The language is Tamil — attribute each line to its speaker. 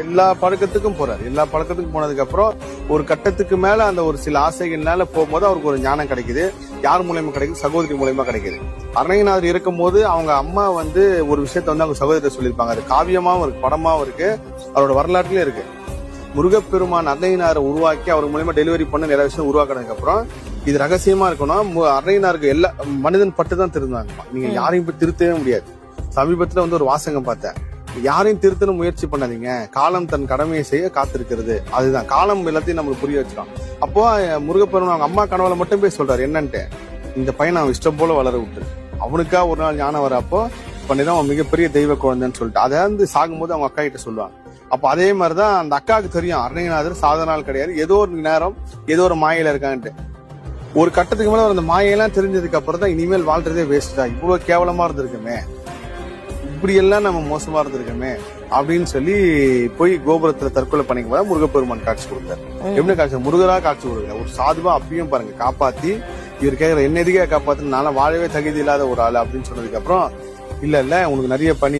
Speaker 1: எல்லா பழக்கத்துக்கும் போறாரு. எல்லா பழக்கத்துக்கும் போனதுக்கு அப்புறம் ஒரு கட்டத்துக்கு மேல அந்த ஒரு சில ஆசைகள்னால போகும்போது அவருக்கு ஒரு ஞானம் கிடைக்குது. யார் மூலியமா கிடைக்குது? சகோதரி மூலியமா கிடைக்குது. அருணகிரிநாதர் இருக்கும் போது அவங்க அம்மா ஒரு விஷயத்த அவங்க சகோதரர் சொல்லியிருப்பாங்க. அது காவியமாவும் இருக்கு, படமாவும் இருக்கு, அவரோட வரலாற்றுலயும் இருக்கு. முருகப்பெருமான் அருணகிரிநாதரை உருவாக்கி அவர் மூலியமா டெலிவரி பண்ண நிறைய விஷயம் உருவாக்கினதுக்கு அப்புறம் இது ரகசியமா இருக்கணும். அருணகிரிநாதருக்கு எல்லா மனிதன் பட்டுதான் திருந்தாங்க. நீங்க யாரையும் போய் திருத்தவே முடியாது. சமீபத்துல ஒரு வாசகம் பார்த்தேன். யாரையும் திருத்தணும் முயற்சி பண்ணாதீங்க, காலம் தன் கடமையை செய்ய காத்திருக்கிறது. அதுதான் காலம் எல்லாத்தையும் நம்மளுக்கு புரிய வச்சிடும். அப்போ முருகப்பெருமான் அவங்க அம்மா கனவுல மட்டும் போய் சொல்றாரு என்னன்ட்டு, இந்த பையன் அவன் இஷ்டம் போல வளர விட்டு அவனுக்கா ஒரு நாள் ஞானம் வரப்போ பண்ணிதான் அவன் மிகப்பெரிய தெய்வ குழந்தைன்னு சொல்லிட்டு அதை சாகும்போது அவங்க அக்கா கிட்ட சொல்லுவாங்க. அப்ப அதே மாதிரிதான் அந்த அக்காவுக்கு தெரியும் அருணகிரிநாதர் சாதனால் கிடையாது, ஏதோ ஒரு நேரம் ஏதோ ஒரு மாயில இருக்கான்ட்டு. ஒரு கட்டத்துக்கு மேல அந்த மாயெல்லாம் தெரிஞ்சதுக்கு அப்புறம் தான் இனிமேல் வாழ்றதே வேஸ்ட் தான், இவ்வளவு கேவலமா இருந்திருக்குமே, இப்படி எல்லாம் நம்ம மோசமா இருந்திருக்கோமே அப்படின்னு சொல்லி போய் கோபுரத்துல தற்கொலை பண்ணிக்கும் போது முருகப்பெருமான் காட்சி கொடுத்தாரு. எப்படி காட்சி? முருகரா காட்சி கொடுக்கல, ஒரு சாதுவா அப்பயும் பாருங்க காப்பாத்தி இவர் கேட்கிற என்ன எதுக்கே காப்பாத்து, நானும் வாழவே தகுதி இல்லாத ஒரு ஆளு அப்படின்னு சொன்னதுக்கு அப்புறம் இல்ல உனக்கு நிறைய பணி